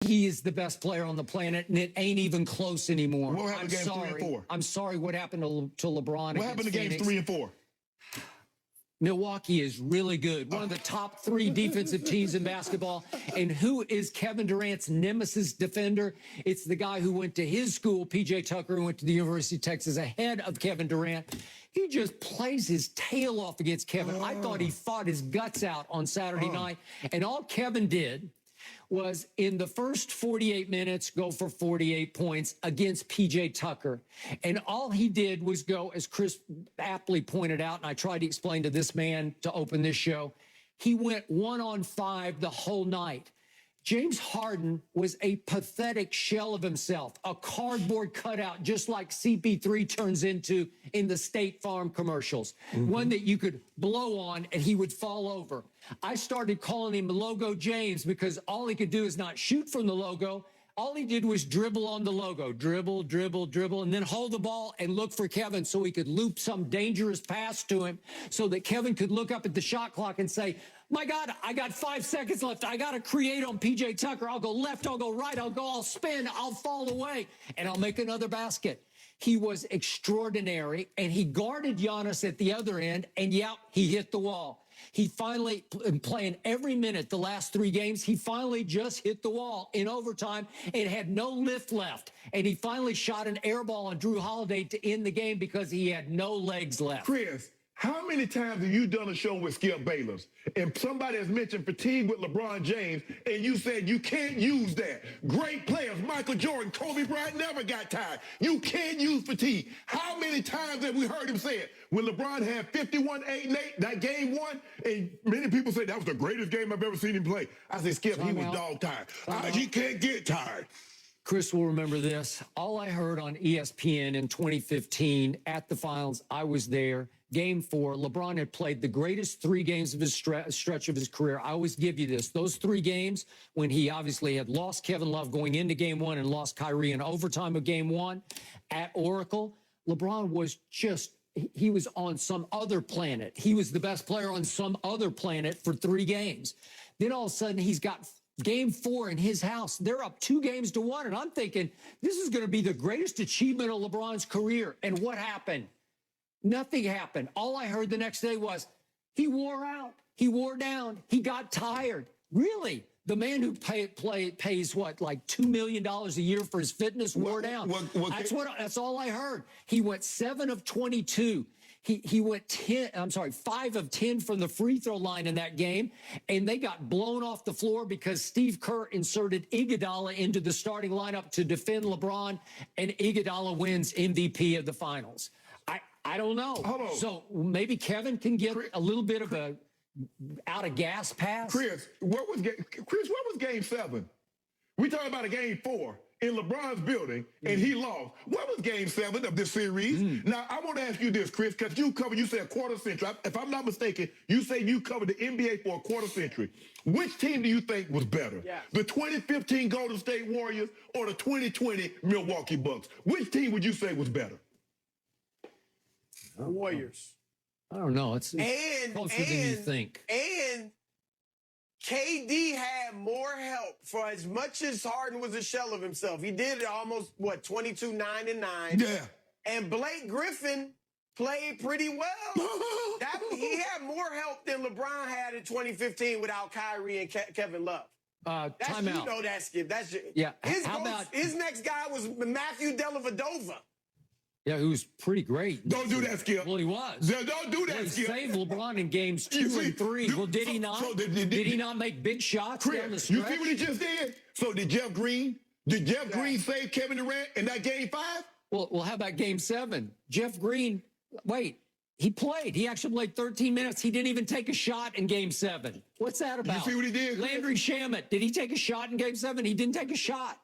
He is the best player on the planet, and it ain't even close anymore. What happened in game 3 and 4? I'm sorry what happened to LeBron. What happened in games 3 and 4? Milwaukee is really good. One of the top 3 defensive teams in basketball. And who is Kevin Durant's nemesis defender? It's the guy who went to his school, P.J. Tucker, who went to the University of Texas ahead of Kevin Durant. He just plays his tail off against Kevin. I thought he fought his guts out on Saturday night. And all Kevin did was in the first 48 minutes go for 48 points against P.J. Tucker. And all he did was go, as Chris aptly pointed out, and I tried to explain to this man to open this show, he went 1-on-5 the whole night. James Harden was a pathetic shell of himself, a cardboard cutout, just like CP3 turns into in the State Farm commercials, one that you could blow on and he would fall over. I started calling him Logo James because all he could do is not shoot from the logo. All he did was dribble on the logo, dribble, dribble, dribble, and then hold the ball and look for Kevin so he could loop some dangerous pass to him so that Kevin could look up at the shot clock and say, my God, I got 5 seconds left. I got to create on P.J. Tucker. I'll go left, I'll go right, I'll spin, I'll fall away, and I'll make another basket. He was extraordinary, and he guarded Giannis at the other end, and yeah, he hit the wall. He finally, playing every minute the last 3 games, he finally just hit the wall in overtime and had no lift left. And he finally shot an air ball on Drew Holiday to end the game because he had no legs left. Chris, how many times have you done a show with Skip Bayless and somebody has mentioned fatigue with LeBron James and you said you can't use that? Great players, Michael Jordan, Kobe Bryant never got tired. You can't use fatigue. How many times have we heard him say it? When LeBron had 51, 8, and 8, that game 1, and many people say that was the greatest game I've ever seen him play. I said, Skip, he was dog tired. He can't get tired. Chris will remember this. All I heard on ESPN in 2015 at the finals, I was there. Game 4, LeBron had played the greatest 3 games of his stretch of his career. I always give you this. Those 3 games when he obviously had lost Kevin Love going into game 1 and lost Kyrie in overtime of game 1 at Oracle, LeBron was just, he was on some other planet. He was the best player on some other planet for 3 games. Then all of a sudden he's got game 4 in his house. They're up 2 games to 1. And I'm thinking this is going to be the greatest achievement of LeBron's career. And what happened? Nothing happened. All I heard the next day was he wore out. He wore down. He got tired. Really? The man who pays what, like $2 million a year for his fitness wore down. That's all I heard. He went 7 of 22. He went 5 of 10 from the free throw line in that game, and they got blown off the floor because Steve Kerr inserted Iguodala into the starting lineup to defend LeBron, and Iguodala wins MVP of the finals. I don't know. So maybe Kevin can get a little bit of a out of gas pass. Chris, what was game 7? We talking about a game 4 in LeBron's building, and he lost. What was game 7 of this series? Now, I want to ask you this, Chris, because you said a quarter century. If I'm not mistaken, you say you covered the NBA for a quarter century. Which team do you think was better? Yeah. The 2015 Golden State Warriors or the 2020 Milwaukee Bucks? Which team would you say was better? Warriors. I don't know. It's closer than you think. And KD had more help for as much as Harden was a shell of himself. He did almost, 22, 9, and 9. Yeah. And Blake Griffin played pretty well. He had more help than LeBron had in 2015 without Kyrie and Kevin Love. Time out. You know that, Skip. That's yeah. His next guy was Matthew Dellavedova. Yeah, who was pretty great. Don't do that, Skip. Well, he was. Don't do that, Skip. He saved LeBron in games 2 and 3. Well, did he not? Did he not make big shots down the stretch? You see what he just did? So did Jeff Green save Kevin Durant in that game 5? Well, how about game 7? Jeff Green, he played. He actually played 13 minutes. He didn't even take a shot in game 7. What's that about? You see what he did? Landry Shamet, did he take a shot in game 7? He didn't take a shot.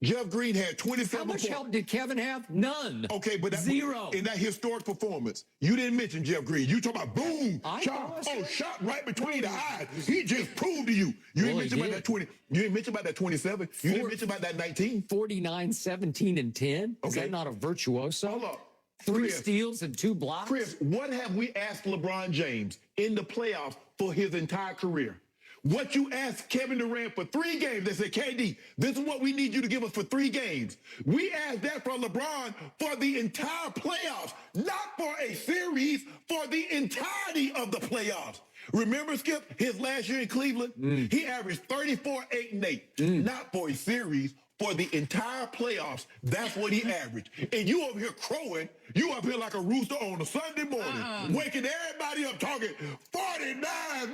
Jeff Green had 27 How much help did Kevin have? None. Okay, but zero. In that historic performance, you didn't mention Jeff Green. You talk about boom, shot right between the eyes. He just proved to you. You didn't mention about that 20. You didn't mention about that 27. You didn't mention about that 19. 49, 17, and 10. Is that not a virtuoso? Hold up. 3 steals and 2 blocks. Chris, what have we asked LeBron James in the playoffs for his entire career? what you asked Kevin Durant for 3 games. They said, KD, this is what we need you to give us for 3 games. We asked that for LeBron for the entire playoffs, not for a series, for the entirety of the playoffs. Remember, Skip, his last year in Cleveland? He averaged 34, 8, and 8. Not for a series, for the entire playoffs. That's what he averaged. And you over here crowing, you up here like a rooster on a Sunday morning, waking everybody up talking 49,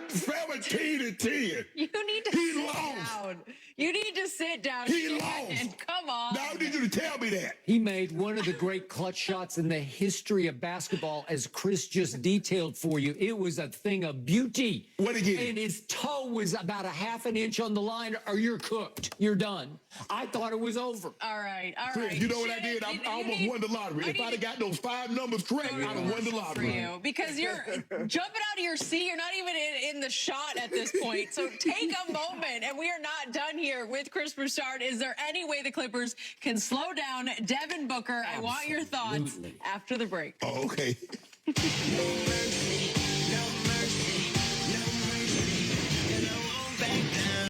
17, and 10. You need to sit down. You need to sit down. He Shannon. lost. Come on. Now I need you to tell me that. He made one of the great clutch shots in the history of basketball, as Chris just detailed for you. It was a thing of beauty. What again? And his toe was about a half an inch on the line, or you're cooked. You're done. I thought it was over. All right. Chris, you know what I did? I almost won the lottery. If I'd have got those 5 numbers correct, I'd have won the lottery. For you, because you're jumping out of your seat. You're not even in the shot at this point. So take a moment, and we are not done here with Chris Broussard. Is there any way the Clippers can slow down Devin Booker? I want your thoughts after the break. Oh, okay.